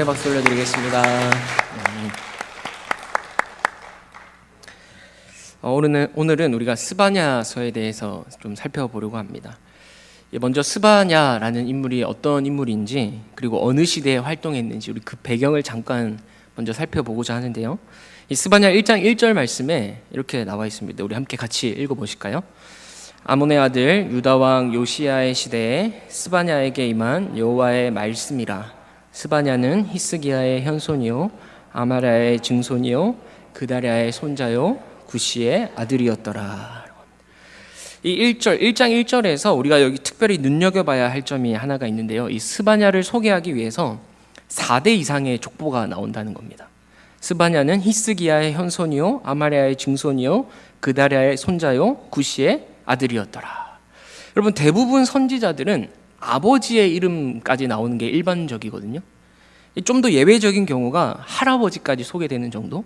감사의 박수 올려드리겠습니다. 오늘은 우리가 스바냐서에 대해서 좀 살펴보려고 합니다. 먼저 스바냐라는 인물이 어떤 인물인지, 그리고 어느 시대에 활동했는지 우리 그 배경을 잠깐 먼저 살펴보고자 하는데요. 이 스바냐 1장 1절 말씀에 이렇게 나와 있습니다. 우리 함께 같이 읽어보실까요? 아몬의 아들 유다 왕 요시야의 시대에 스바냐에게 임한 여호와의 말씀이라. 스바냐는 히스기야의 현손이요 아마랴의 증손이요 그다랴의 손자요 구시의 아들이었더라. 이 1장 1절에서 우리가 여기 특별히 눈여겨봐야 할 점이 하나가 있는데요. 이 스바냐를 소개하기 위해서 4대 이상의 족보가 나온다는 겁니다. 스바냐는 히스기야의 현손이요 아마랴의 증손이요 그다랴의 손자요 구시의 아들이었더라. 여러분, 대부분 선지자들은 아버지의 이름까지 나오는 게 일반적이거든요. 좀 더 예외적인 경우가 할아버지까지 소개되는 정도.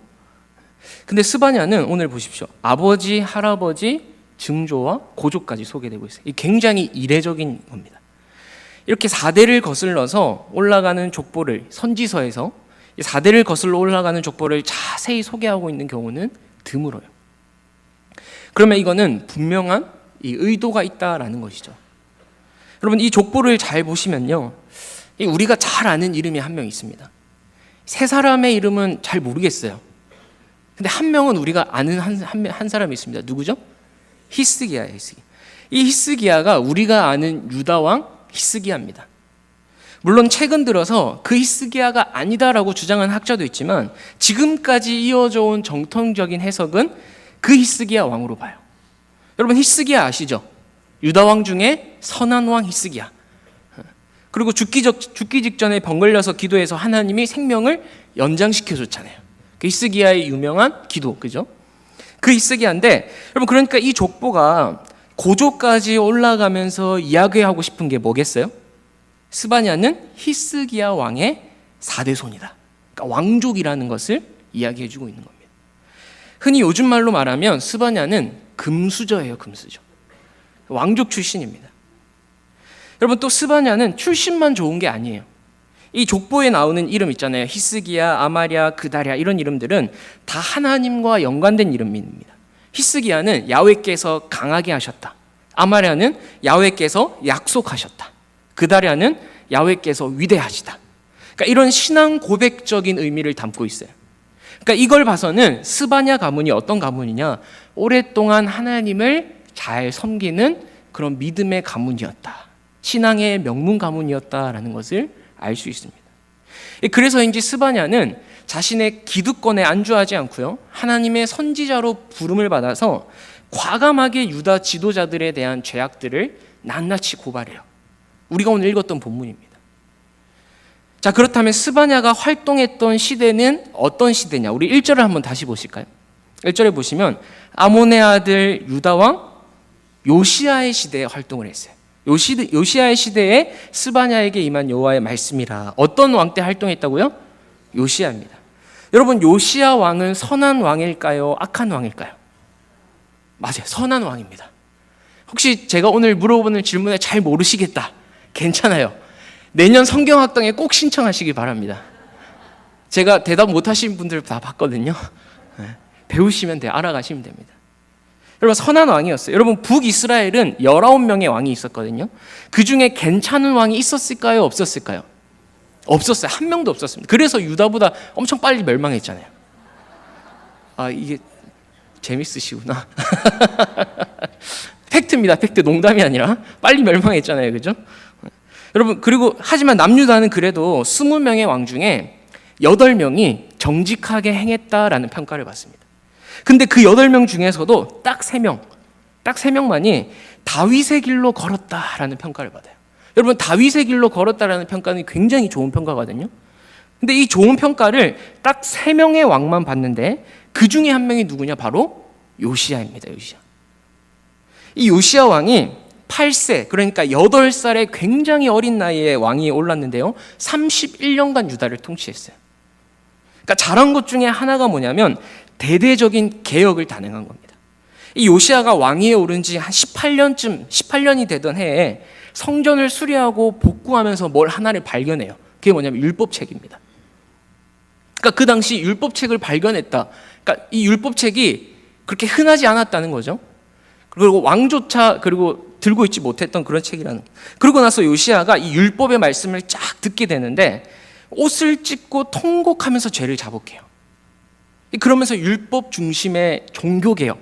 근데 스바냐는 오늘 보십시오. 아버지, 할아버지, 증조와 고조까지 소개되고 있어요. 이 굉장히 이례적인 겁니다. 이렇게 4대를 거슬러서 올라가는 족보를, 선지서에서 4대를 거슬러 올라가는 족보를 자세히 소개하고 있는 경우는 드물어요. 그러면 이거는 분명한 이 의도가 있다라는 것이죠. 여러분, 이 족보를 잘 보시면요, 우리가 잘 아는 이름이 한 명 있습니다. 세 사람의 이름은 잘 모르겠어요. 근데 한 명은 우리가 아는 한 사람이 있습니다. 누구죠? 히스기야예요. 이 히스기야가 우리가 아는 유다 왕 히스기야입니다. 물론 최근 들어서 그 히스기야가 아니다라고 주장한 학자도 있지만, 지금까지 이어져 온 정통적인 해석은 그 히스기야 왕으로 봐요. 여러분, 히스기야 아시죠? 유다 왕 중에 선한 왕 히스기야. 그리고 죽기 직전에 병 걸려서 기도해서 하나님이 생명을 연장시켜 줬잖아요. 그 히스기야의 유명한 기도, 그죠? 그 히스기야인데, 여러분, 그러니까 이 족보가 고조까지 올라가면서 이야기하고 싶은 게 뭐겠어요? 스바냐는 히스기야 왕의 4대 손이다. 그러니까 왕족이라는 것을 이야기해주고 있는 겁니다. 흔히 요즘 말로 말하면 스바냐는 금수저예요, 금수저. 왕족 출신입니다. 여러분, 또 스바냐는 출신만 좋은 게 아니에요. 이 족보에 나오는 이름 있잖아요. 히스기야, 아마랴, 그다랴, 이런 이름들은 다 하나님과 연관된 이름입니다. 히스기야는 야훼께서 강하게 하셨다. 아마랴는 야훼께서 약속하셨다. 그다랴는 야훼께서 위대하시다. 그러니까 이런 신앙 고백적인 의미를 담고 있어요. 그러니까 이걸 봐서는 스바냐 가문이 어떤 가문이냐, 오랫동안 하나님을 잘 섬기는 그런 믿음의 가문이었다. 신앙의 명문 가문이었다라는 것을 알 수 있습니다. 그래서인지 스바냐는 자신의 기득권에 안주하지 않고요, 하나님의 선지자로 부름을 받아서 과감하게 유다 지도자들에 대한 죄악들을 낱낱이 고발해요. 우리가 오늘 읽었던 본문입니다. 자, 그렇다면 스바냐가 활동했던 시대는 어떤 시대냐? 우리 1절을 한번 다시 보실까요? 1절에 보시면 아몬의 아들 유다 왕 요시야의 시대에 활동을 했어요. 요시야의 시대에 스바냐에게 임한 여호와의 말씀이라. 어떤 왕 때 활동했다고요? 요시야입니다. 여러분, 요시야 왕은 선한 왕일까요? 악한 왕일까요? 맞아요, 선한 왕입니다. 혹시 제가 오늘 물어보는 질문에 잘 모르시겠다, 괜찮아요. 내년 성경학당에 꼭 신청하시기 바랍니다. 제가 대답 못하신 분들 다 봤거든요. 배우시면 돼요. 알아가시면 됩니다. 여러분, 선한 왕이었어요. 여러분, 북이스라엘은 19명의 왕이 있었거든요. 그 중에 괜찮은 왕이 있었을까요? 없었을까요? 없었어요. 한 명도 없었습니다. 그래서 유다보다 엄청 빨리 멸망했잖아요. 아, 이게 재밌으시구나. 팩트입니다. 팩트, 농담이 아니라 빨리 멸망했잖아요. 그죠? 여러분, 그리고 하지만 남유다는 그래도 20명의 왕 중에 8명이 정직하게 행했다라는 평가를 받습니다. 근데 그 8명 중에서도 딱 3명만이 다윗의 길로 걸었다라는 평가를 받아요. 여러분, 다윗의 길로 걸었다라는 평가는 굉장히 좋은 평가거든요. 근데 이 좋은 평가를 딱 3명의 왕만 받는데, 그 중에 한 명이 누구냐? 바로 요시야입니다. 요시야. 이 요시야 왕이 8세, 그러니까 8살의 굉장히 어린 나이에 왕이 올랐는데요, 31년간 유다를 통치했어요. 그러니까 잘한 것 중에 하나가 뭐냐면 대대적인 개혁을 단행한 겁니다. 이 요시야가 왕위에 오른 지 한 18년이 되던 해에 성전을 수리하고 복구하면서 뭘 하나를 발견해요. 그게 뭐냐면 율법책입니다. 그러니까 그 당시 율법책을 발견했다. 그러니까 이 율법책이 그렇게 흔하지 않았다는 거죠. 그리고 왕조차 그리고 들고 있지 못했던 그런 책이라는. 그러고 나서 요시야가 이 율법의 말씀을 쫙 듣게 되는데 옷을 찢고 통곡하면서 죄를 자복해요. 그러면서 율법 중심의 종교개혁,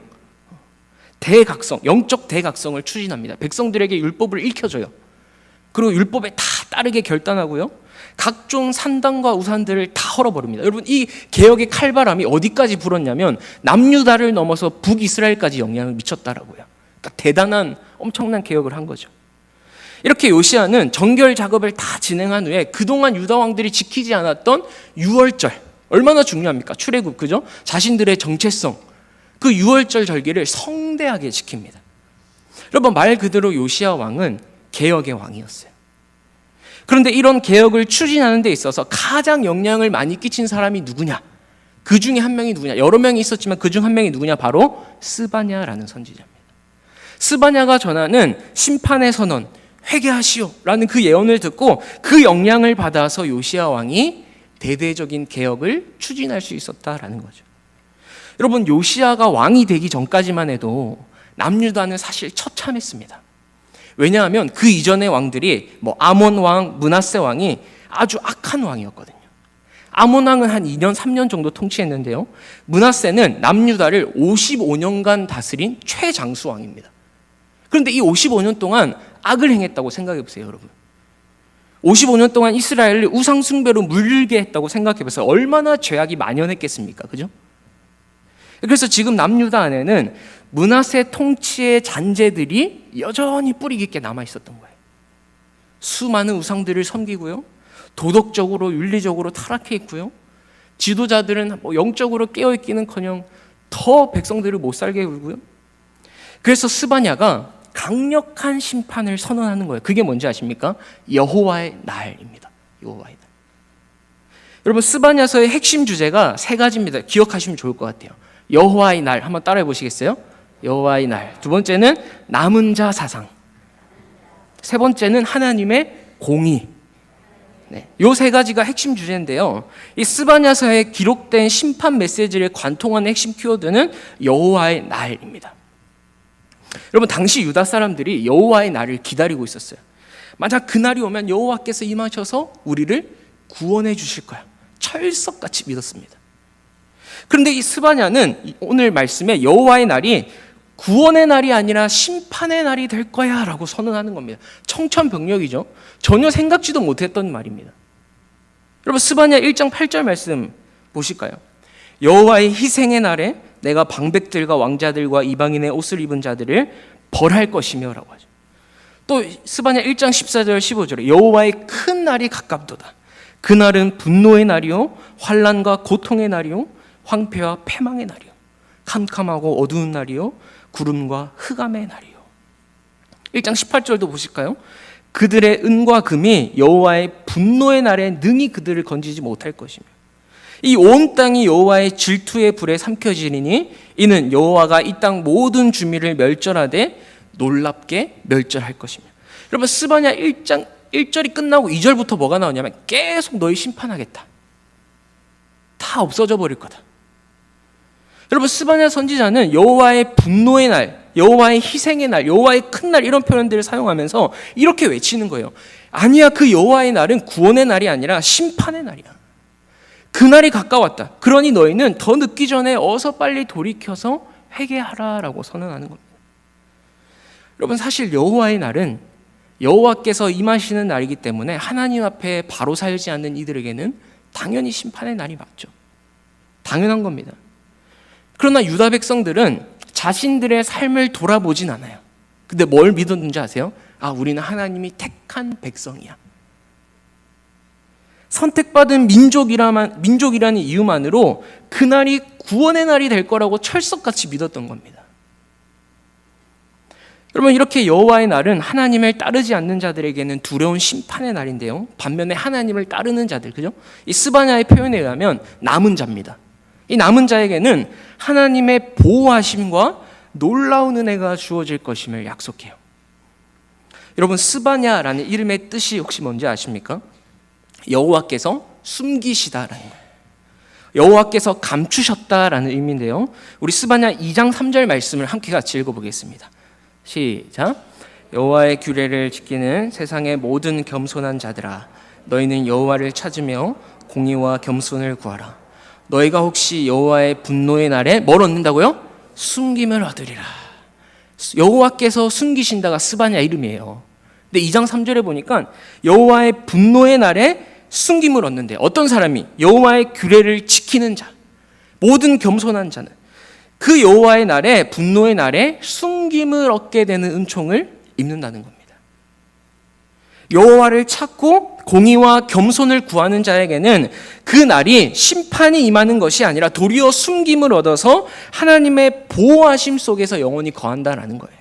대각성, 영적 대각성을 추진합니다. 백성들에게 율법을 읽혀줘요. 그리고 율법에 다 따르게 결단하고요. 각종 산당과 우상들을 다 헐어버립니다. 여러분, 이 개혁의 칼바람이 어디까지 불었냐면 남유다를 넘어서 북이스라엘까지 영향을 미쳤다라고요. 그러니까 대단한 엄청난 개혁을 한 거죠. 이렇게 요시야는 정결 작업을 다 진행한 후에 그동안 유다 왕들이 지키지 않았던 유월절, 얼마나 중요합니까? 출애굽, 그죠? 자신들의 정체성, 그 유월절 절기를 성대하게 지킵니다. 여러분, 말 그대로 요시야 왕은 개혁의 왕이었어요. 그런데 이런 개혁을 추진하는 데 있어서 가장 영향을 많이 끼친 사람이 누구냐? 그 중에 한 명이 누구냐? 여러 명이 있었지만 그 중 한 명이 누구냐? 바로 스바냐라는 선지자입니다. 스바냐가 전하는 심판의 선언, 회개하시오 라는 그 예언을 듣고 그 영향을 받아서 요시야 왕이 대대적인 개혁을 추진할 수 있었다라는 거죠. 여러분, 요시야가 왕이 되기 전까지만 해도 남유다는 사실 처참했습니다. 왜냐하면 그 이전의 왕들이 아몬 왕, 므낫세 왕이 아주 악한 왕이었거든요. 아몬 왕은 한 2년, 3년 정도 통치했는데요. 므낫세는 남유다를 55년간 다스린 최장수 왕입니다. 그런데 이 55년 동안 악을 행했다고 생각해 보세요, 여러분. 55년 동안 이스라엘을 우상 숭배로 물들게 했다고 생각해 보세요. 얼마나 죄악이 만연했겠습니까? 그죠? 그래서 지금 남유다 안에는 므낫세 통치의 잔재들이 여전히 뿌리 깊게 남아 있었던 거예요. 수많은 우상들을 섬기고요. 도덕적으로 윤리적으로 타락해 있고요. 지도자들은 영적으로 깨어있기는커녕 더 백성들을 못 살게 굴고요. 그래서 스바냐가 강력한 심판을 선언하는 거예요. 그게 뭔지 아십니까? 여호와의 날입니다. 여호와의 날. 여러분, 스바냐서의 핵심 주제가 세 가지입니다. 기억하시면 좋을 것 같아요. 여호와의 날, 한번 따라해 보시겠어요? 여호와의 날. 두 번째는 남은 자 사상. 세 번째는 하나님의 공의. 네, 이 세 가지가 핵심 주제인데요. 이 스바냐서에 기록된 심판 메시지를 관통하는 핵심 키워드는 여호와의 날입니다. 여러분, 당시 유다 사람들이 여호와의 날을 기다리고 있었어요. 만약 그날이 오면 여호와께서 임하셔서 우리를 구원해 주실 거야. 철석같이 믿었습니다. 그런데 이 스바냐는 오늘 말씀에 여호와의 날이 구원의 날이 아니라 심판의 날이 될 거야 라고 선언하는 겁니다. 청천벽력이죠. 전혀 생각지도 못했던 말입니다. 여러분, 스바냐 1장 8절 말씀 보실까요? 여호와의 희생의 날에 내가 방백들과 왕자들과 이방인의 옷을 입은 자들을 벌할 것이며 라고 하죠. 또 스바냐 1장 14절 15절에 여호와의 큰 날이 가깝도다. 그날은 분노의 날이요 환난과 고통의 날이요 황폐와 패망의 날이요 캄캄하고 어두운 날이요 구름과 흑암의 날이요. 1장 18절도 보실까요? 그들의 은과 금이 여호와의 분노의 날에 능히 그들을 건지지 못할 것이며 이 온 땅이 여호와의 질투의 불에 삼켜지리니 이는 여호와가 이 땅 모든 주민을 멸절하되 놀랍게 멸절할 것이며. 여러분, 스바냐 1장 1절이 끝나고 2절부터 뭐가 나오냐면 계속 너희 심판하겠다. 다 없어져 버릴 거다. 여러분, 스바냐 선지자는 여호와의 분노의 날, 여호와의 희생의 날, 여호와의 큰 날 이런 표현들을 사용하면서 이렇게 외치는 거예요. 아니야, 그 여호와의 날은 구원의 날이 아니라 심판의 날이야. 그날이 가까웠다. 그러니 너희는 더 늦기 전에 어서 빨리 돌이켜서 회개하라라고 선언하는 겁니다. 여러분, 사실 여호와의 날은 여호와께서 임하시는 날이기 때문에 하나님 앞에 바로 살지 않는 이들에게는 당연히 심판의 날이 맞죠. 당연한 겁니다. 그러나 유다 백성들은 자신들의 삶을 돌아보진 않아요. 근데 뭘 믿었는지 아세요? 우리는 하나님이 택한 백성이야. 선택받은 민족이라는 이유만으로 그날이 구원의 날이 될 거라고 철석같이 믿었던 겁니다. 여러분, 이렇게 여호와의 날은 하나님을 따르지 않는 자들에게는 두려운 심판의 날인데요. 반면에 하나님을 따르는 자들, 그죠? 이 스바냐의 표현에 의하면 남은 자입니다. 이 남은 자에게는 하나님의 보호하심과 놀라운 은혜가 주어질 것임을 약속해요. 여러분, 스바냐라는 이름의 뜻이 혹시 뭔지 아십니까? 여호와께서 숨기시다라는 거예요. 여호와께서 감추셨다라는 의미인데요. 우리 스바냐 2장 3절 말씀을 함께 같이 읽어보겠습니다. 시작. 여호와의 규례를 지키는 세상의 모든 겸손한 자들아, 너희는 여호와를 찾으며 공의와 겸손을 구하라. 너희가 혹시 여호와의 분노의 날에 뭘 얻는다고요? 숨김을 얻으리라. 여호와께서 숨기신다가 스바냐 이름이에요. 근데 2장 3절에 보니까 여호와의 분노의 날에 숨김을 얻는데, 어떤 사람이 여호와의 규례를 지키는 자, 모든 겸손한 자는 그 여호와의 날에, 분노의 날에 숨김을 얻게 되는 은총을 입는다는 겁니다. 여호와를 찾고 공의와 겸손을 구하는 자에게는 그 날이 심판이 임하는 것이 아니라 도리어 숨김을 얻어서 하나님의 보호하심 속에서 영원히 거한다라는 거예요.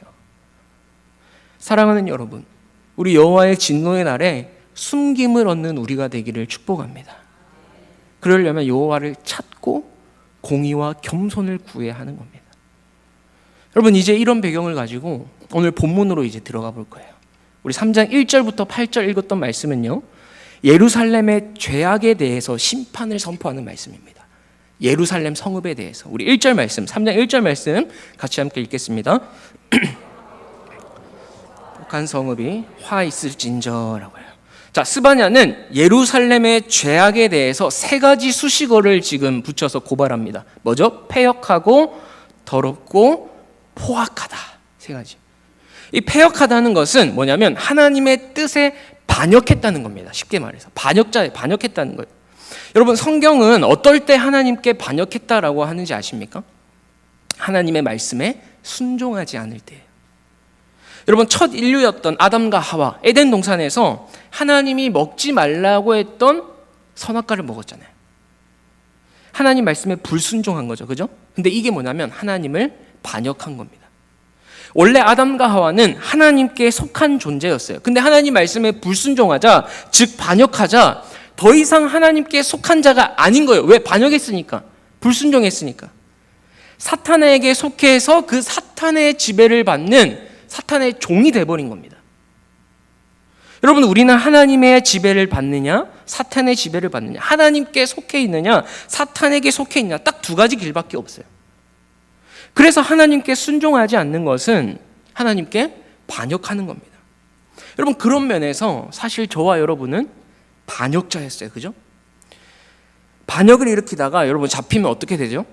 사랑하는 여러분, 우리 여호와의 진노의 날에 숨김을 얻는 우리가 되기를 축복합니다. 그러려면 여호와를 찾고 공의와 겸손을 구해야 하는 겁니다. 여러분, 이제 이런 배경을 가지고 오늘 본문으로 이제 들어가 볼 거예요. 우리 3장 1절부터 8절 읽었던 말씀은요, 예루살렘의 죄악에 대해서 심판을 선포하는 말씀입니다. 예루살렘 성읍에 대해서. 우리 1절 말씀, 3장 1절 말씀 같이 함께 읽겠습니다. 북한 성읍이 화 있을진저라고 해요. 자, 스바냐는 예루살렘의 죄악에 대해서 세 가지 수식어를 지금 붙여서 고발합니다. 뭐죠? 패역하고 더럽고 포악하다. 세 가지. 이 패역하다는 것은 뭐냐면 하나님의 뜻에 반역했다는 겁니다. 쉽게 말해서 반역자에 반역했다는 거예요. 여러분, 성경은 어떨 때 하나님께 반역했다라고 하는지 아십니까? 하나님의 말씀에 순종하지 않을 때예요. 여러분, 첫 인류였던 아담과 하와, 에덴 동산에서 하나님이 먹지 말라고 했던 선악과를 먹었잖아요. 하나님 말씀에 불순종한 거죠. 그죠? 근데 이게 뭐냐면 하나님을 반역한 겁니다. 원래 아담과 하와는 하나님께 속한 존재였어요. 근데 하나님 말씀에 불순종하자, 즉 반역하자, 더 이상 하나님께 속한 자가 아닌 거예요. 왜? 반역했으니까, 불순종했으니까. 사탄에게 속해서 그 사탄의 지배를 받는 사탄의 종이 돼버린 겁니다. 여러분, 우리는 하나님의 지배를 받느냐, 사탄의 지배를 받느냐, 하나님께 속해 있느냐, 사탄에게 속해 있느냐, 딱 두 가지 길밖에 없어요. 그래서 하나님께 순종하지 않는 것은 하나님께 반역하는 겁니다. 여러분, 그런 면에서 사실 저와 여러분은 반역자였어요. 그죠? 반역을 일으키다가 여러분 잡히면 어떻게 되죠?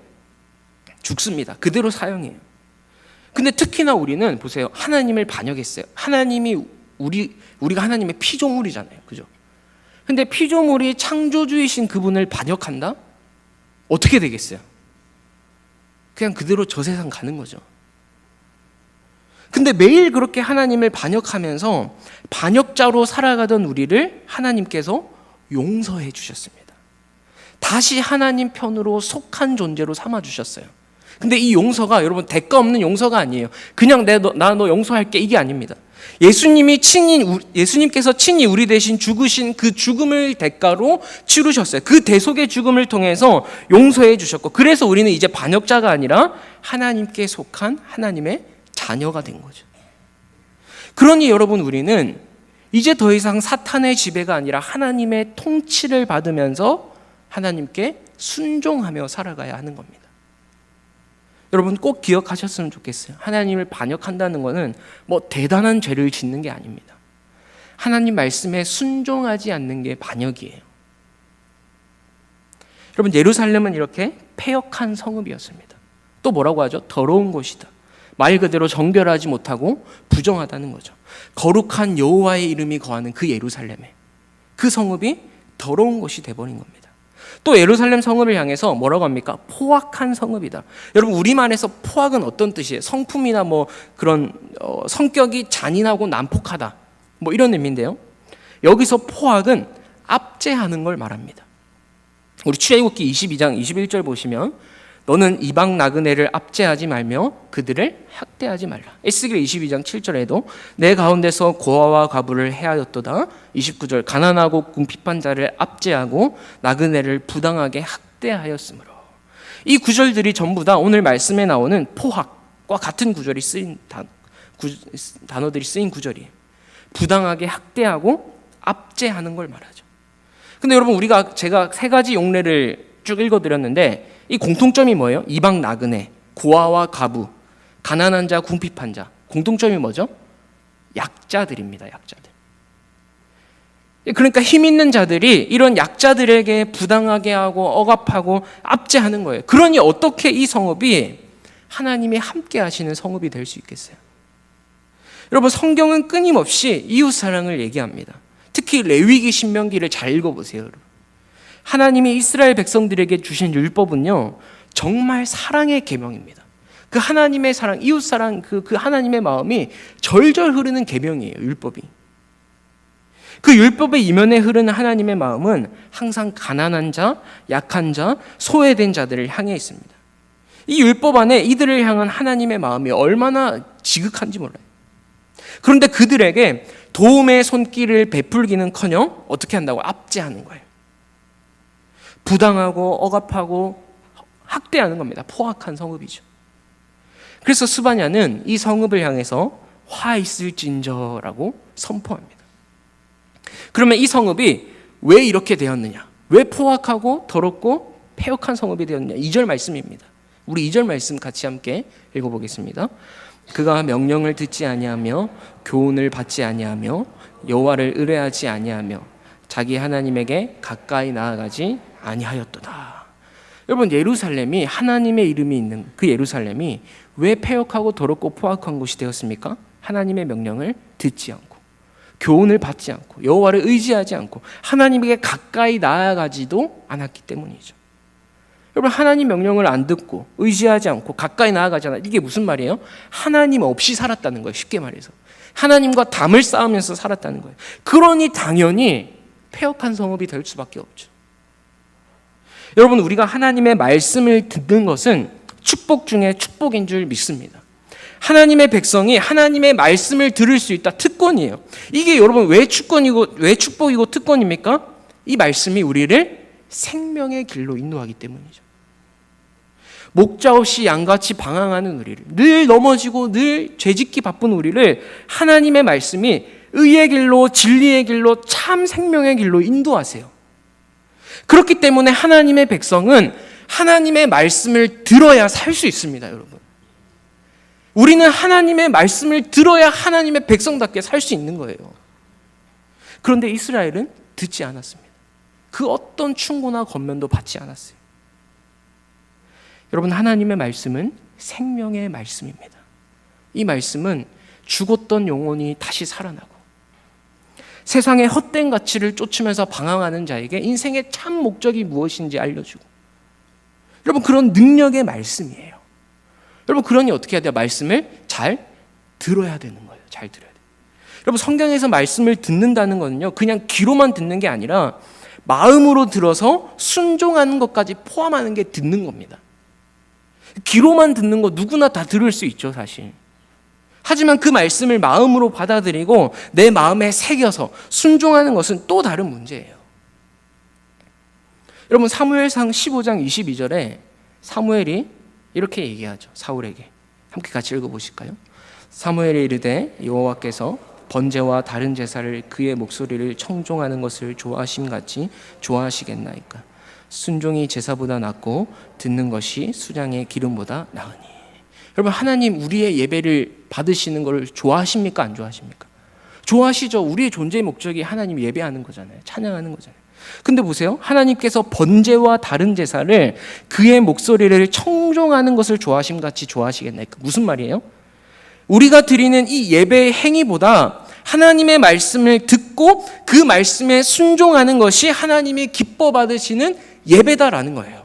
죽습니다. 그대로 사형이에요. 근데 특히나 우리는 보세요. 하나님을 반역했어요. 하나님이 우리가 하나님의 피조물이잖아요. 그죠? 근데 피조물이 창조주이신 그분을 반역한다? 어떻게 되겠어요? 그냥 그대로 저 세상 가는 거죠. 근데 매일 그렇게 하나님을 반역하면서 반역자로 살아가던 우리를 하나님께서 용서해 주셨습니다. 다시 하나님 편으로 속한 존재로 삼아 주셨어요. 근데 이 용서가 여러분 대가 없는 용서가 아니에요. 그냥 나 너 용서할게, 이게 아닙니다. 예수님께서 친히 우리 대신 죽으신 그 죽음을 대가로 치르셨어요. 그 대속의 죽음을 통해서 용서해 주셨고, 그래서 우리는 이제 반역자가 아니라 하나님께 속한 하나님의 자녀가 된 거죠. 그러니 여러분, 우리는 이제 더 이상 사탄의 지배가 아니라 하나님의 통치를 받으면서 하나님께 순종하며 살아가야 하는 겁니다. 여러분, 꼭 기억하셨으면 좋겠어요. 하나님을 반역한다는 것은 뭐 대단한 죄를 짓는 게 아닙니다. 하나님 말씀에 순종하지 않는 게 반역이에요. 여러분, 예루살렘은 이렇게 패역한 성읍이었습니다. 또 뭐라고 하죠? 더러운 곳이다. 말 그대로 정결하지 못하고 부정하다는 거죠. 거룩한 여호와의 이름이 거하는 그 예루살렘에, 그 성읍이 더러운 곳이 돼버린 겁니다. 또 예루살렘 성읍을 향해서 뭐라고 합니까? 포악한 성읍이다. 여러분, 우리말에서 포악은 어떤 뜻이에요? 성품이나 뭐 그런 성격이 잔인하고 난폭하다, 뭐 이런 의미인데요. 여기서 포악은 압제하는 걸 말합니다. 우리 출애굽기 22장 21절 보시면, 너는 이방 나그네를 압제하지 말며 그들을 학대하지 말라. 에스겔 22장 7절에도 내 가운데서 고아와 과부를 해하였도다. 29절 가난하고 궁핍한 자를 압제하고 나그네를 부당하게 학대하였으므로. 이 구절들이 전부 다 오늘 말씀에 나오는 포악과 같은 구절이 쓰인 단어들이 쓰인 구절이에요. 부당하게 학대하고 압제하는 걸 말하죠. 근데 여러분, 제가 세 가지 용례를 쭉 읽어드렸는데 이 공통점이 뭐예요? 이방 나그네, 고아와 가부, 가난한 자, 궁핍한 자. 공통점이 뭐죠? 약자들입니다. 약자들. 그러니까 힘 있는 자들이 이런 약자들에게 부당하게 하고 억압하고 압제하는 거예요. 그러니 어떻게 이 성읍이 하나님이 함께 하시는 성읍이 될 수 있겠어요? 여러분, 성경은 끊임없이 이웃사랑을 얘기합니다. 특히 레위기 신명기를 잘 읽어보세요. 여러분. 하나님이 이스라엘 백성들에게 주신 율법은요, 정말 사랑의 계명입니다. 그 하나님의 사랑, 이웃사랑, 그 하나님의 마음이 절절 흐르는 계명이에요. 율법이. 그 율법의 이면에 흐르는 하나님의 마음은 항상 가난한 자, 약한 자, 소외된 자들을 향해 있습니다. 이 율법 안에 이들을 향한 하나님의 마음이 얼마나 지극한지 몰라요. 그런데 그들에게 도움의 손길을 베풀기는커녕 어떻게 한다고? 압제하는 거예요. 부당하고 억압하고 학대하는 겁니다. 포악한 성읍이죠. 그래서 스바냐는 이 성읍을 향해서 화 있을진저라고 선포합니다. 그러면 이 성읍이 왜 이렇게 되었느냐? 왜 포악하고 더럽고 폐역한 성읍이 되었느냐? 2절 말씀입니다. 우리 2절 말씀 같이 함께 읽어보겠습니다. 그가 명령을 듣지 아니하며 교훈을 받지 아니하며 여호와를 의뢰하지 아니하며 자기 하나님에게 가까이 나아가지 아니하였도다. 여러분, 예루살렘이 하나님의 이름이 있는 그 예루살렘이 왜 폐역하고 더럽고 포악한 곳이 되었습니까? 하나님의 명령을 듣지 않고 교훈을 받지 않고 여호와를 의지하지 않고 하나님에게 가까이 나아가지도 않았기 때문이죠. 여러분, 하나님 명령을 안 듣고 의지하지 않고 가까이 나아가잖아. 이게 무슨 말이에요? 하나님 없이 살았다는 거예요. 쉽게 말해서 하나님과 담을 쌓으면서 살았다는 거예요. 그러니 당연히 폐역한 성읍이 될 수밖에 없죠. 여러분, 우리가 하나님의 말씀을 듣는 것은 축복 중에 축복인 줄 믿습니다. 하나님의 백성이 하나님의 말씀을 들을 수 있다. 특권이에요. 이게 여러분 왜 축복이고 특권입니까? 이 말씀이 우리를 생명의 길로 인도하기 때문이죠. 목자 없이 양같이 방황하는 우리를, 늘 넘어지고 늘 죄짓기 바쁜 우리를 하나님의 말씀이 의의 길로, 진리의 길로, 참 생명의 길로 인도하세요. 그렇기 때문에 하나님의 백성은 하나님의 말씀을 들어야 살 수 있습니다. 여러분, 우리는 하나님의 말씀을 들어야 하나님의 백성답게 살 수 있는 거예요. 그런데 이스라엘은 듣지 않았습니다. 그 어떤 충고나 권면도 받지 않았어요. 여러분, 하나님의 말씀은 생명의 말씀입니다. 이 말씀은 죽었던 영혼이 다시 살아나고 세상의 헛된 가치를 쫓으면서 방황하는 자에게 인생의 참 목적이 무엇인지 알려주고, 여러분, 그런 능력의 말씀이에요. 여러분, 그러니 어떻게 해야 돼요? 말씀을 잘 들어야 되는 거예요. 잘 들어야 돼요. 여러분, 성경에서 말씀을 듣는다는 거는요, 그냥 귀로만 듣는 게 아니라 마음으로 들어서 순종하는 것까지 포함하는 게 듣는 겁니다. 귀로만 듣는 거 누구나 다 들을 수 있죠, 사실. 하지만 그 말씀을 마음으로 받아들이고 내 마음에 새겨서 순종하는 것은 또 다른 문제예요. 여러분, 사무엘상 15장 22절에 사무엘이 이렇게 얘기하죠. 사울에게. 함께 같이 읽어보실까요? 사무엘이 이르되 여호와께서 번제와 다른 제사를 그의 목소리를 청종하는 것을 좋아하심같이 좋아하시겠나이까. 순종이 제사보다 낫고 듣는 것이 수장의 기름보다 나으니. 여러분, 하나님 우리의 예배를 받으시는 걸 좋아하십니까? 안 좋아하십니까? 좋아하시죠. 우리의 존재의 목적이 하나님 예배하는 거잖아요. 찬양하는 거잖아요. 근데 보세요. 하나님께서 번제와 다른 제사를 그의 목소리를 청종하는 것을 좋아하심같이 좋아하시겠나이까. 무슨 말이에요? 우리가 드리는 이 예배의 행위보다 하나님의 말씀을 듣고 그 말씀에 순종하는 것이 하나님이 기뻐 받으시는 예배다라는 거예요.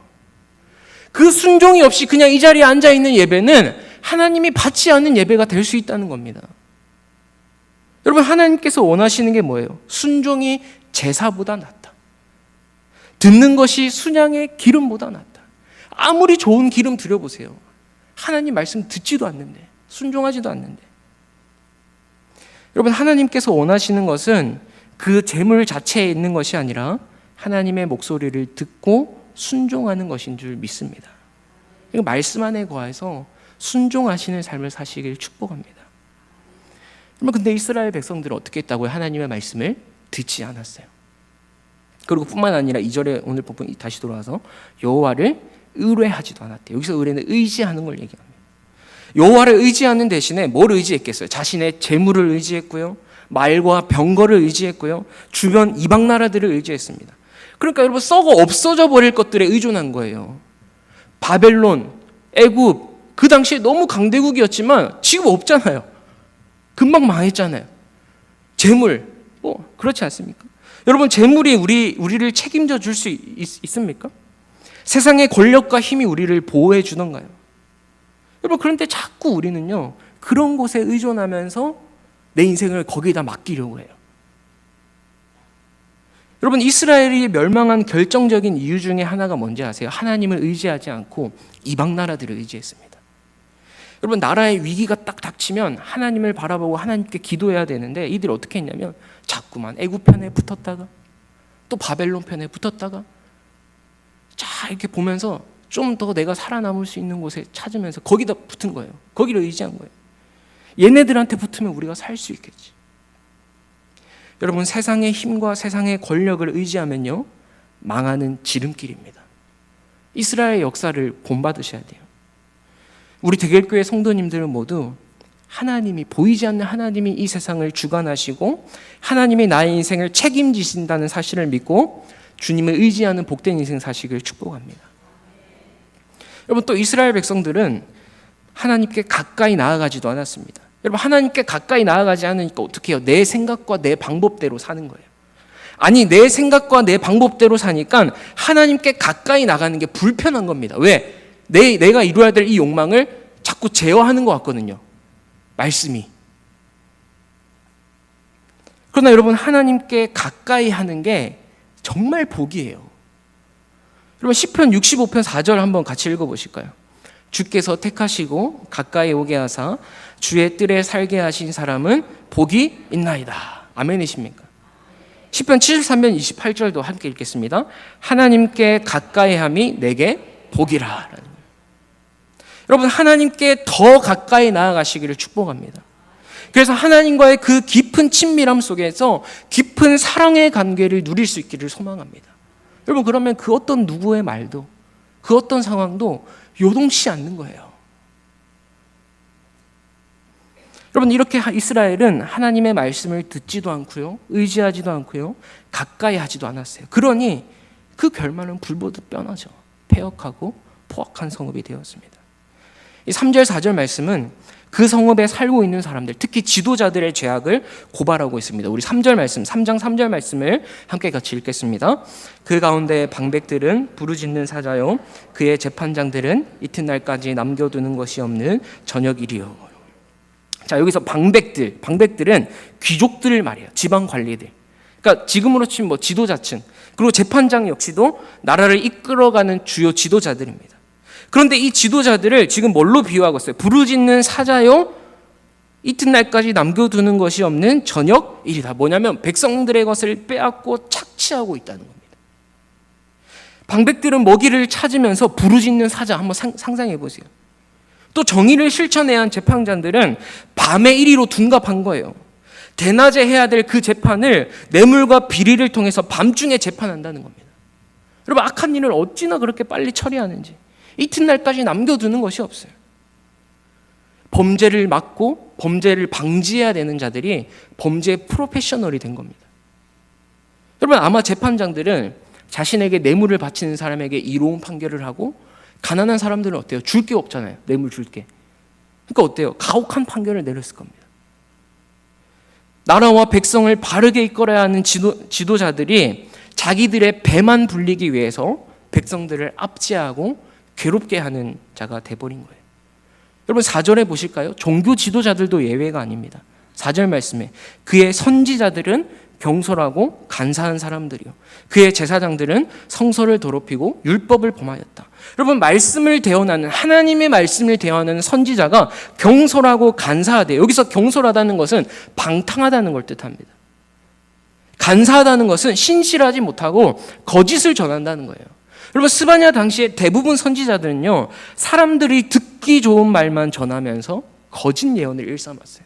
그 순종이 없이 그냥 이 자리에 앉아있는 예배는 하나님이 받지 않는 예배가 될 수 있다는 겁니다. 여러분, 하나님께서 원하시는 게 뭐예요? 순종이 제사보다 낫다. 듣는 것이 순양의 기름보다 낫다. 아무리 좋은 기름 드려보세요. 하나님 말씀 듣지도 않는데, 순종하지도 않는데. 여러분, 하나님께서 원하시는 것은 그 재물 자체에 있는 것이 아니라 하나님의 목소리를 듣고 순종하는 것인 줄 믿습니다. 말씀 안에 거해서 순종하시는 삶을 사시길 축복합니다. 그런데 이스라엘 백성들은 어떻게 했다고요? 하나님의 말씀을 듣지 않았어요. 그리고 뿐만 아니라 2절에 오늘 본문 다시 돌아와서 여호와를 의뢰하지도 않았대요. 여기서 의뢰는 의지하는 걸 얘기합니다. 여호와를 의지하는 대신에 뭘 의지했겠어요? 자신의 재물을 의지했고요, 말과 병거를 의지했고요, 주변 이방 나라들을 의지했습니다. 그러니까 여러분, 썩어 없어져 버릴 것들에 의존한 거예요. 바벨론, 애굽, 그 당시에 너무 강대국이었지만 지금 없잖아요. 금방 망했잖아요. 재물, 그렇지 않습니까? 여러분, 재물이 우리를 책임져 줄 수 있습니까? 세상의 권력과 힘이 우리를 보호해 주던가요? 여러분, 그런데 자꾸 우리는요, 그런 곳에 의존하면서 내 인생을 거기에다 맡기려고 해요. 여러분, 이스라엘이 멸망한 결정적인 이유 중에 하나가 뭔지 아세요? 하나님을 의지하지 않고 이방 나라들을 의지했습니다. 여러분, 나라의 위기가 딱 닥치면 하나님을 바라보고 하나님께 기도해야 되는데 이들이 어떻게 했냐면 자꾸만 애굽 편에 붙었다가 또 바벨론 편에 붙었다가 자 이렇게 보면서 좀 더 내가 살아남을 수 있는 곳에 찾으면서 거기다 붙은 거예요. 거기를 의지한 거예요. 얘네들한테 붙으면 우리가 살 수 있겠지. 여러분, 세상의 힘과 세상의 권력을 의지하면요, 망하는 지름길입니다. 이스라엘의 역사를 본받으셔야 돼요. 우리 대결교회 성도님들은 모두 하나님이, 보이지 않는 하나님이 이 세상을 주관하시고 하나님이 나의 인생을 책임지신다는 사실을 믿고 주님을 의지하는 복된 인생 사시길 축복합니다. 여러분, 또 이스라엘 백성들은 하나님께 가까이 나아가지도 않았습니다. 여러분, 하나님께 가까이 나아가지 않으니까 어떻게 해요? 내 생각과 내 방법대로 사는 거예요. 아니, 내 생각과 내 방법대로 사니까 하나님께 가까이 나가는 게 불편한 겁니다. 왜? 내가 이루어야 될 이 욕망을 자꾸 제어하는 것 같거든요. 말씀이. 그러나 여러분, 하나님께 가까이 하는 게 정말 복이에요. 여러분, 시편 65편 4절 한번 같이 읽어보실까요? 주께서 택하시고 가까이 오게 하사 주의 뜰에 살게 하신 사람은 복이 있나이다. 아멘이십니까? 시편 73편 28절도 함께 읽겠습니다. 하나님께 가까이 함이 내게 복이라. 여러분, 하나님께 더 가까이 나아가시기를 축복합니다. 그래서 하나님과의 그 깊은 친밀함 속에서 깊은 사랑의 관계를 누릴 수 있기를 소망합니다. 여러분, 그러면 그 어떤 누구의 말도, 그 어떤 상황도 요동치 않는 거예요. 여러분, 이렇게 이스라엘은 하나님의 말씀을 듣지도 않고요, 의지하지도 않고요, 가까이 하지도 않았어요. 그러니 그 결말은 불보듯 뻔하죠. 패역하고 포악한 성읍이 되었습니다. 이 3절 4절 말씀은 그 성읍에 살고 있는 사람들, 특히 지도자들의 죄악을 고발하고 있습니다. 우리 3절 말씀, 3장 3절 말씀을 함께 같이 읽겠습니다. 그 가운데 방백들은 부르짖는 사자요, 그의 재판장들은 이튿날까지 남겨두는 것이 없는 저녁이리요. 자, 여기서 방백들은 귀족들을 말해요. 지방 관리들. 그러니까 지금으로 치면 뭐 지도자층, 그리고 재판장 역시도 나라를 이끌어가는 주요 지도자들입니다. 그런데 이 지도자들을 지금 뭘로 비유하고 있어요? 부르짖는 사자요, 이튿날까지 남겨두는 것이 없는 저녁일이다. 뭐냐면 백성들의 것을 빼앗고 착취하고 있다는 겁니다. 방백들은 먹이를 찾으면서 부르짖는 사자, 한번 상상해 보세요. 또 정의를 실천해야 한 재판장들은 밤의 일위로 둔갑한 거예요. 대낮에 해야 될 그 재판을 뇌물과 비리를 통해서 밤중에 재판한다는 겁니다. 여러분, 악한 일을 어찌나 그렇게 빨리 처리하는지, 이튿날까지 남겨두는 것이 없어요. 범죄를 막고 범죄를 방지해야 되는 자들이 범죄 프로페셔널이 된 겁니다. 여러분, 아마 재판장들은 자신에게 뇌물을 바치는 사람에게 이로운 판결을 하고, 가난한 사람들은 어때요? 줄 게 없잖아요. 뇌물 줄 게. 그러니까 어때요? 가혹한 판결을 내렸을 겁니다. 나라와 백성을 바르게 이끌어야 하는 지도자들이 자기들의 배만 불리기 위해서 백성들을 압제하고 괴롭게 하는 자가 돼버린 거예요. 여러분, 4절에 보실까요? 종교 지도자들도 예외가 아닙니다. 4절 말씀에 그의 선지자들은 경솔하고 간사한 사람들이요, 그의 제사장들은 성서를 더럽히고 율법을 범하였다. 여러분, 말씀을 대언하는, 하나님의 말씀을 대언하는 선지자가 경솔하고 간사하대. 여기서 경솔하다는 것은 방탕하다는 걸 뜻합니다. 간사하다는 것은 신실하지 못하고 거짓을 전한다는 거예요. 여러분, 스바냐 당시에 대부분 선지자들은요, 사람들이 듣기 좋은 말만 전하면서 거짓 예언을 일삼았어요.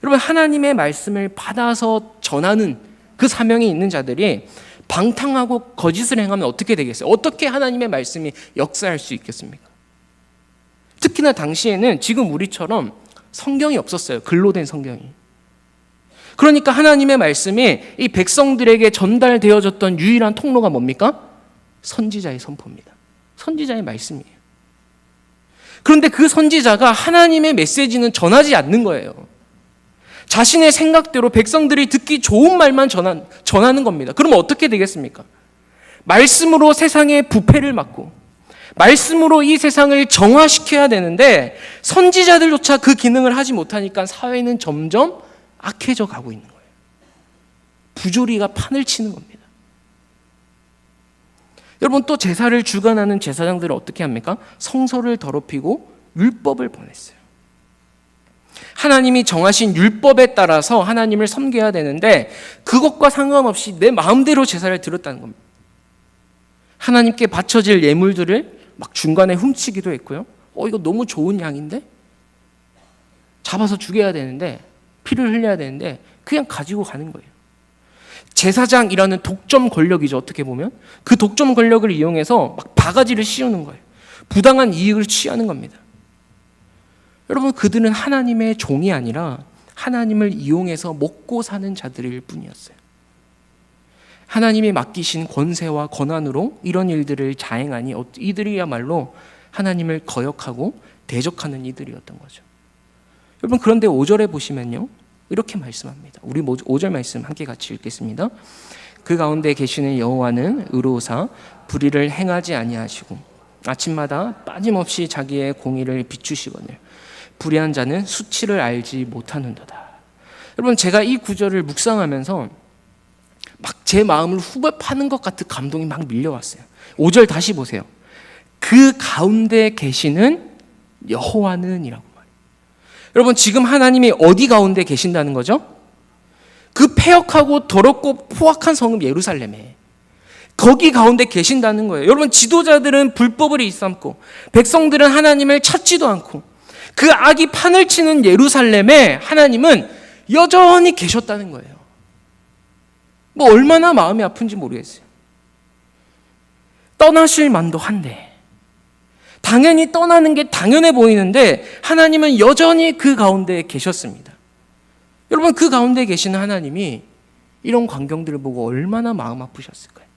여러분, 하나님의 말씀을 받아서 전하는 그 사명이 있는 자들이 방탕하고 거짓을 행하면 어떻게 되겠어요? 어떻게 하나님의 말씀이 역사할 수 있겠습니까? 특히나 당시에는 지금 우리처럼 성경이 없었어요. 글로 된 성경이. 그러니까 하나님의 말씀이 이 백성들에게 전달되어졌던 유일한 통로가 뭡니까? 선지자의 선포입니다. 선지자의 말씀이에요. 그런데 그 선지자가 하나님의 메시지는 전하지 않는 거예요. 자신의 생각대로 백성들이 듣기 좋은 말만 전하는 겁니다. 그러면 어떻게 되겠습니까? 말씀으로 세상의 부패를 막고 말씀으로 이 세상을 정화시켜야 되는데 선지자들조차 그 기능을 하지 못하니까 사회는 점점 악해져 가고 있는 거예요. 부조리가 판을 치는 겁니다. 여러분, 또 제사를 주관하는 제사장들은 어떻게 합니까? 성소를 더럽히고 율법을 보냈어요. 하나님이 정하신 율법에 따라서 하나님을 섬겨야 되는데 그것과 상관없이 내 마음대로 제사를 드렸다는 겁니다. 하나님께 바쳐질 예물들을 막 중간에 훔치기도 했고요. 이거 너무 좋은 양인데? 잡아서 죽여야 되는데, 피를 흘려야 되는데 그냥 가지고 가는 거예요. 제사장이라는 독점 권력이죠. 어떻게 보면 그 독점 권력을 이용해서 막 바가지를 씌우는 거예요. 부당한 이익을 취하는 겁니다. 여러분, 그들은 하나님의 종이 아니라 하나님을 이용해서 먹고 사는 자들일 뿐이었어요. 하나님이 맡기신 권세와 권한으로 이런 일들을 자행하니 이들이야말로 하나님을 거역하고 대적하는 이들이었던 거죠. 여러분, 그런데 5절에 보시면요, 이렇게 말씀합니다. 우리 5절 말씀 함께 같이 읽겠습니다. 그 가운데 계시는 여호와는 의로우사 불의를 행하지 아니하시고 아침마다 빠짐없이 자기의 공의를 비추시거늘 불의한 자는 수치를 알지 못하는도다. 여러분, 제가 이 구절을 묵상하면서 막 제 마음을 후벼파는 것 같은 감동이 막 밀려왔어요. 5절 다시 보세요. 그 가운데 계시는 여호와는 이라고 말해요. 여러분, 지금 하나님이 어디 가운데 계신다는 거죠? 그 폐역하고 더럽고 포악한 성읍 예루살렘에 거기 가운데 계신다는 거예요. 여러분, 지도자들은 불법을 일삼고 백성들은 하나님을 찾지도 않고 그 악이 판을 치는 예루살렘에 하나님은 여전히 계셨다는 거예요. 뭐 얼마나 마음이 아픈지 모르겠어요. 떠나실 만도 한데, 당연히 떠나는 게 당연해 보이는데 하나님은 여전히 그 가운데 계셨습니다. 여러분, 그 가운데 계시는 하나님이 이런 광경들을 보고 얼마나 마음 아프셨을까요?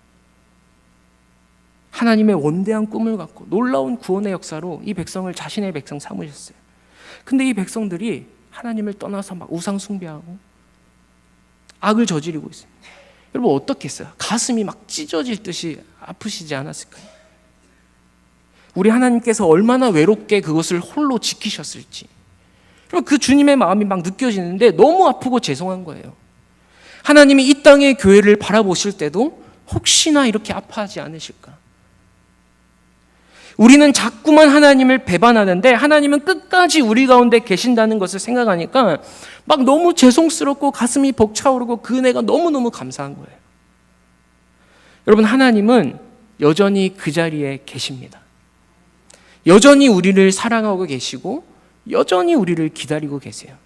하나님의 원대한 꿈을 갖고 놀라운 구원의 역사로 이 백성을 자신의 백성 삼으셨어요. 근데 이 백성들이 하나님을 떠나서 막 우상 숭배하고 악을 저지르고 있습니다. 여러분, 어떻겠어요? 가슴이 막 찢어질 듯이 아프시지 않았을까요? 우리 하나님께서 얼마나 외롭게 그것을 홀로 지키셨을지, 여러분, 그 주님의 마음이 막 느껴지는데 너무 아프고 죄송한 거예요. 하나님이 이 땅의 교회를 바라보실 때도 혹시나 이렇게 아파하지 않으실까? 우리는 자꾸만 하나님을 배반하는데 하나님은 끝까지 우리 가운데 계신다는 것을 생각하니까 막 너무 죄송스럽고 가슴이 벅차오르고 그 은혜가 너무너무 감사한 거예요. 여러분, 하나님은 여전히 그 자리에 계십니다. 여전히 우리를 사랑하고 계시고 여전히 우리를 기다리고 계세요.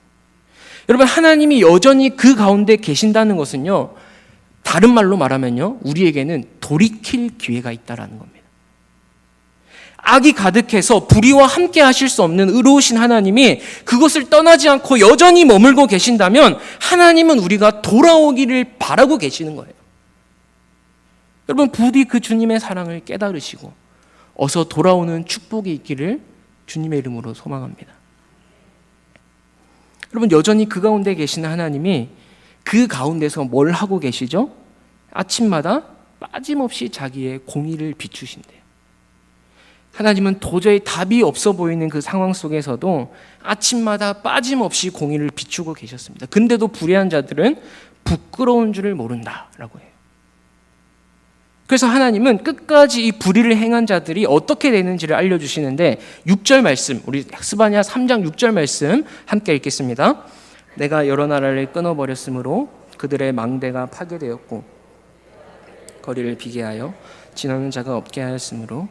여러분, 하나님이 여전히 그 가운데 계신다는 것은요, 다른 말로 말하면요, 우리에게는 돌이킬 기회가 있다라는 겁니다. 악이 가득해서 불의와 함께 하실 수 없는 의로우신 하나님이 그것을 떠나지 않고 여전히 머물고 계신다면 하나님은 우리가 돌아오기를 바라고 계시는 거예요. 여러분, 부디 그 주님의 사랑을 깨달으시고 어서 돌아오는 축복이 있기를 주님의 이름으로 소망합니다. 여러분, 여전히 그 가운데 계시는 하나님이 그 가운데서 뭘 하고 계시죠? 아침마다 빠짐없이 자기의 공의를 비추신대요. 하나님은 도저히 답이 없어 보이는 그 상황 속에서도 아침마다 빠짐없이 공의를 비추고 계셨습니다. 근데도 불의한 자들은 부끄러운 줄을 모른다라고 해요. 그래서 하나님은 끝까지 이 불의를 행한 자들이 어떻게 되는지를 알려주시는데 6절 말씀, 우리 스바냐 3장 6절 말씀 함께 읽겠습니다. 내가 여러 나라를 끊어버렸으므로 그들의 망대가 파괴되었고 거리를 비게 하여 지나는 자가 없게 하였으므로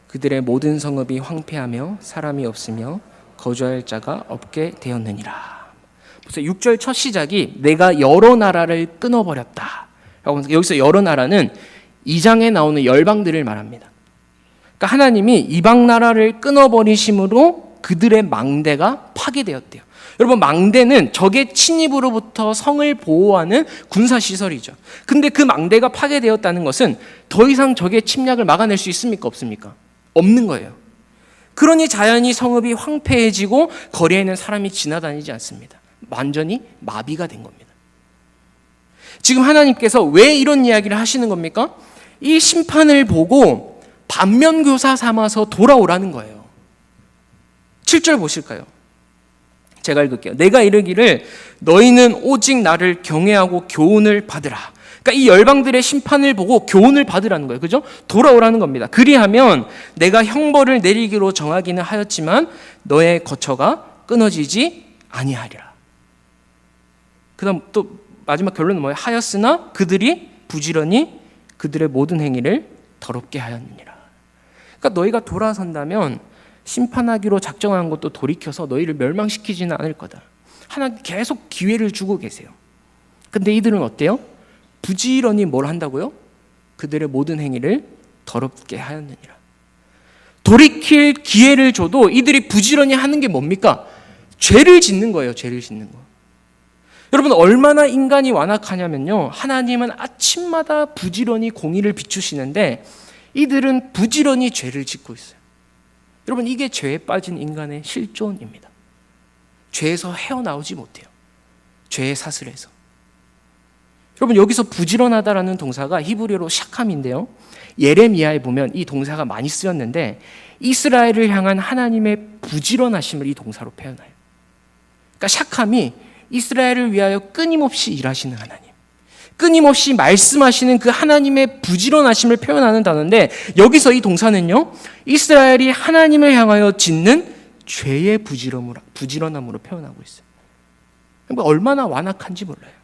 그들의 모든 성읍이 황폐하며 사람이 없으며 거주할 자가 없게 되었느니라. 그래서 6절 첫 시작이 내가 여러 나라를 끊어버렸다 여기서 여러 나라는 2장에 나오는 열방들을 말합니다. 그러니까 하나님이 이방 나라를 끊어버리심으로 그들의 망대가 파괴되었대요. 여러분, 망대는 적의 침입으로부터 성을 보호하는 군사시설이죠. 근데 그 망대가 파괴되었다는 것은 더 이상 적의 침략을 막아낼 수 있습니까? 없습니까? 없는 거예요. 그러니 자연히 성읍이 황폐해지고 거리에는 사람이 지나다니지 않습니다. 완전히 마비가 된 겁니다. 지금 하나님께서 왜 이런 이야기를 하시는 겁니까? 이 심판을 보고 반면교사 삼아서 돌아오라는 거예요. 7절 보실까요? 제가 읽을게요. 내가 이르기를 너희는 오직 나를 경외하고 교훈을 받으라. 그러니까 이 열방들의 심판을 보고 교훈을 받으라는 거예요. 그죠? 돌아오라는 겁니다. 그리하면 내가 형벌을 내리기로 정하기는 하였지만 너의 거처가 끊어지지 아니하리라. 그다음 또 마지막 결론은 뭐예요? 하였으나 그들이 부지런히 그들의 모든 행위를 더럽게 하였느니라. 그러니까 너희가 돌아선다면 심판하기로 작정한 것도 돌이켜서 너희를 멸망시키지는 않을 거다. 하나님 계속 기회를 주고 계세요. 근데 이들은 어때요? 부지런히 뭘 한다고요? 그들의 모든 행위를 더럽게 하였느니라. 돌이킬 기회를 줘도 이들이 부지런히 하는 게 뭡니까? 죄를 짓는 거예요. 죄를 짓는 거. 여러분, 얼마나 인간이 완악하냐면요, 하나님은 아침마다 부지런히 공의를 비추시는데 이들은 부지런히 죄를 짓고 있어요. 여러분, 이게 죄에 빠진 인간의 실존입니다. 죄에서 헤어나오지 못해요. 죄의 사슬에서. 여러분, 여기서 부지런하다라는 동사가 히브리어로 샤캄인데요, 예레미야에 보면 이 동사가 많이 쓰였는데 이스라엘을 향한 하나님의 부지런하심을 이 동사로 표현해요. 그러니까 샤캄이 이스라엘을 위하여 끊임없이 일하시는 하나님, 끊임없이 말씀하시는 그 하나님의 부지런하심을 표현하는 단어인데, 여기서 이 동사는요, 이스라엘이 하나님을 향하여 짓는 죄의 부지런함으로 표현하고 있어요. 그러니까 얼마나 완악한지 몰라요.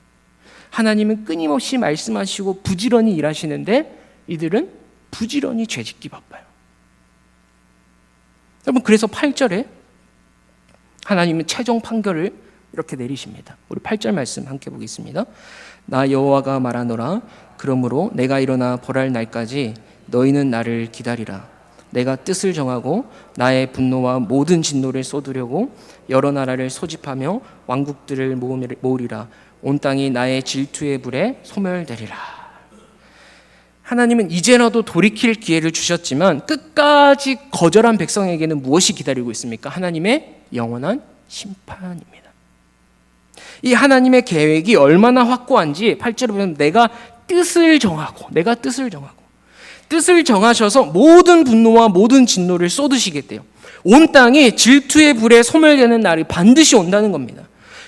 하나님은 끊임없이 말씀하시고 부지런히 일하시는데 이들은 부지런히 죄짓기 바빠요. 여러분, 그래서 8절에 하나님은 최종 판결을 이렇게 내리십니다. 우리 8절 말씀 함께 보겠습니다. 나 여호와가 말하노라. 그러므로 내가 일어나 벌할 날까지 너희는 나를 기다리라. 내가 뜻을 정하고 나의 분노와 모든 진노를 쏟으려고 여러 나라를 소집하며 왕국들을 모으리라. 온 땅이 나의 질투의 불에 소멸되리라. 하나님은 이제라도 돌이킬 기회를 주셨지만 끝까지 거절한 백성에게는 무엇이 기다리고 있습니까? 하나님의 영원한 심판입니다. 이 하나님의 계획이 얼마나 확고한지 8절에 보면 내가 뜻을 정하고 뜻을 정하셔서 모든 분노와 모든 진노를 쏟으시겠대요. 온 땅이 질투의 불에 소멸되는 날이 반드시 온다는 겁니다.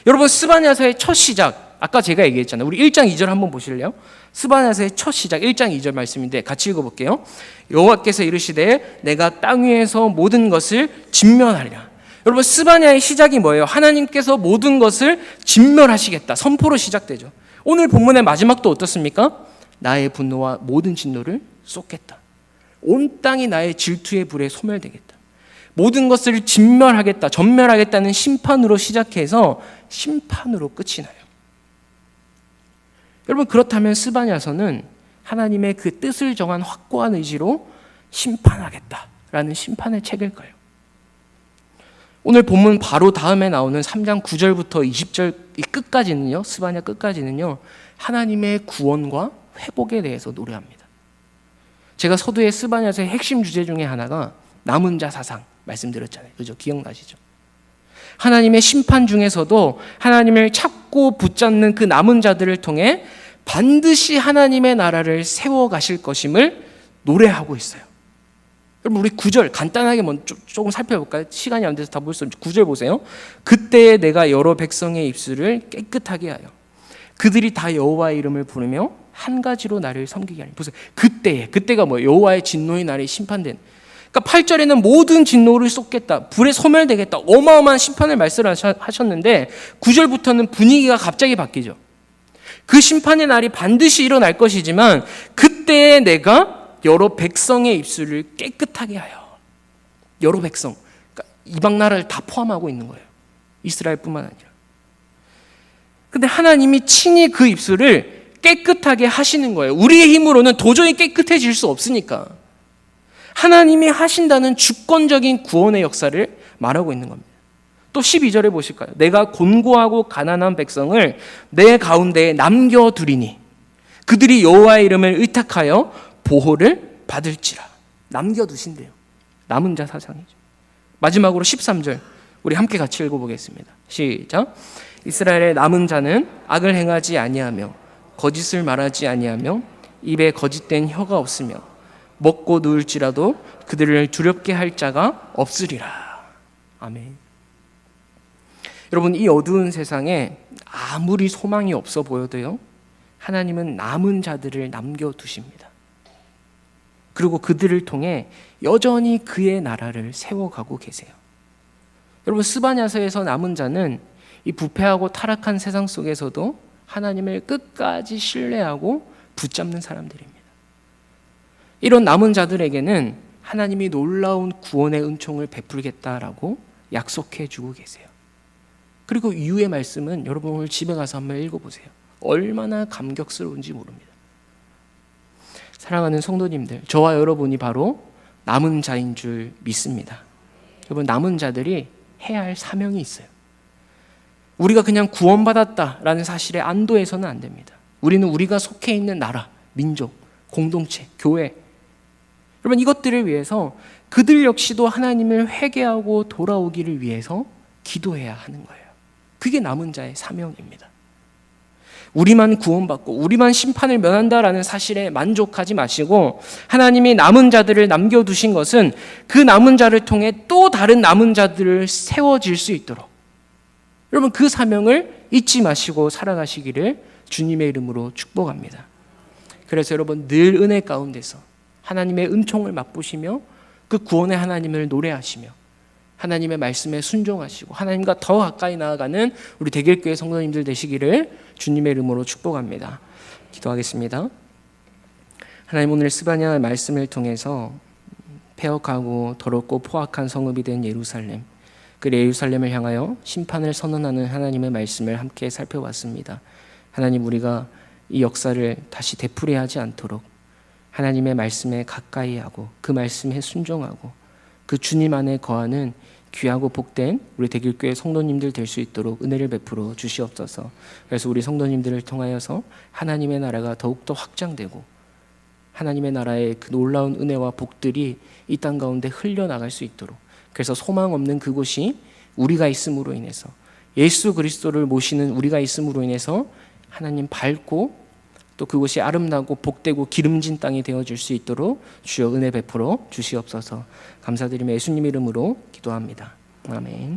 여러분, 스바냐서의 첫 시작, 아까 제가 얘기했잖아요. 우리 1장 2절 한번 보실래요? 스바냐서의 첫 시작 1장 2절 말씀인데 같이 읽어볼게요. 여호와께서 이르시되 내가 땅 위에서 모든 것을 진멸하리라. 여러분, 스바냐의 시작이 뭐예요? 하나님께서 모든 것을 진멸하시겠다. 선포로 시작되죠. 오늘 본문의 마지막도 어떻습니까? 나의 분노와 모든 진노를 쏟겠다. 온 땅이 나의 질투의 불에 소멸되겠다. 모든 것을 진멸하겠다, 전멸하겠다는 심판으로 시작해서 심판으로 끝이 나요. 여러분, 그렇다면 스바냐서는 하나님의 그 뜻을 정한 확고한 의지로 심판하겠다라는 심판의 책일까요? 오늘 본문 바로 다음에 나오는 3장 9절부터 20절 끝까지는요, 스바냐 끝까지는요, 하나님의 구원과 회복에 대해서 노래합니다. 제가 서두에 스바냐서의 핵심 주제 중에 하나가 남은 자 사상 말씀드렸잖아요. 그죠? 기억나시죠? 하나님의 심판 중에서도 하나님을 찾고 붙잡는 그 남은 자들을 통해 반드시 하나님의 나라를 세워가실 것임을 노래하고 있어요. 여러분, 우리 9절 간단하게 먼저 조금 살펴볼까요? 시간이 안 돼서 다 볼 수 없는데 9절 보세요. 그때에 내가 여러 백성의 입술을 깨끗하게 하여 그들이 다 여호와의 이름을 부르며 한 가지로 나를 섬기게 하리. 보세요. 그때가 뭐예요? 여호와의 진노의 날이 심판된. 그러니까 8절에는 모든 진노를 쏟겠다, 불에 소멸되겠다, 어마어마한 심판을 말씀하셨는데 9절부터는 분위기가 갑자기 바뀌죠. 그 심판의 날이 반드시 일어날 것이지만 그때에 내가 여러 백성의 입술을 깨끗하게 하여. 여러 백성, 그러니까 이방 나라를 다 포함하고 있는 거예요. 이스라엘뿐만 아니라. 근데 하나님이 친히 그 입술을 깨끗하게 하시는 거예요. 우리의 힘으로는 도저히 깨끗해질 수 없으니까. 하나님이 하신다는 주권적인 구원의 역사를 말하고 있는 겁니다. 또 12절에 보실까요? 내가 곤고하고 가난한 백성을 내 가운데에 남겨두리니 그들이 여호와의 이름을 의탁하여 보호를 받을지라. 남겨두신대요. 남은 자 사상이죠. 마지막으로 13절 우리 함께 같이 읽어보겠습니다. 시작. 이스라엘의 남은 자는 악을 행하지 아니하며 거짓을 말하지 아니하며 입에 거짓된 혀가 없으며 먹고 누울지라도 그들을 두렵게 할 자가 없으리라. 아멘. 여러분, 이 어두운 세상에 아무리 소망이 없어 보여도요, 하나님은 남은 자들을 남겨두십니다. 그리고 그들을 통해 여전히 그의 나라를 세워가고 계세요. 여러분, 스바냐서에서 남은 자는 이 부패하고 타락한 세상 속에서도 하나님을 끝까지 신뢰하고 붙잡는 사람들입니다. 이런 남은 자들에게는 하나님이 놀라운 구원의 은총을 베풀겠다라고 약속해 주고 계세요. 그리고 이후의 말씀은 여러분 오늘 집에 가서 한번 읽어보세요. 얼마나 감격스러운지 모릅니다. 사랑하는 성도님들, 저와 여러분이 바로 남은 자인 줄 믿습니다. 여러분, 남은 자들이 해야 할 사명이 있어요. 우리가 그냥 구원받았다라는 사실에 안도해서는 안 됩니다. 우리는 우리가 속해 있는 나라, 민족, 공동체, 교회, 여러분 이것들을 위해서 그들 역시도 하나님을 회개하고 돌아오기를 위해서 기도해야 하는 거예요. 그게 남은 자의 사명입니다. 우리만 구원받고 우리만 심판을 면한다라는 사실에 만족하지 마시고 하나님이 남은 자들을 남겨두신 것은 그 남은 자를 통해 또 다른 남은 자들을 세워질 수 있도록, 여러분 그 사명을 잊지 마시고 살아가시기를 주님의 이름으로 축복합니다. 그래서 여러분 늘 은혜 가운데서 하나님의 은총을 맛보시며 그 구원의 하나님을 노래하시며 하나님의 말씀에 순종하시고 하나님과 더 가까이 나아가는 우리 대길교회 성도님들 되시기를 주님의 이름으로 축복합니다. 기도하겠습니다. 하나님, 오늘 스바냐 말씀을 통해서 폐역하고 더럽고 포악한 성읍이 된 예루살렘, 그 예루살렘을 향하여 심판을 선언하는 하나님의 말씀을 함께 살펴봤습니다. 하나님, 우리가 이 역사를 다시 되풀이하지 않도록 하나님의 말씀에 가까이 하고 그 말씀에 순종하고 그 주님 안에 거하는 귀하고 복된 우리 대길교회 성도님들 될 수 있도록 은혜를 베풀어 주시옵소서. 그래서 우리 성도님들을 통하여서 하나님의 나라가 더욱더 확장되고 하나님의 나라의 그 놀라운 은혜와 복들이 이 땅 가운데 흘려나갈 수 있도록, 그래서 소망 없는 그곳이 우리가 있음으로 인해서, 예수 그리스도를 모시는 우리가 있음으로 인해서 하나님 밝고 또 그곳이 아름다고 복되고 기름진 땅이 되어질 수 있도록 주여 은혜 베풀어 주시옵소서. 감사드리며 예수님 이름으로 기도합니다. 아멘.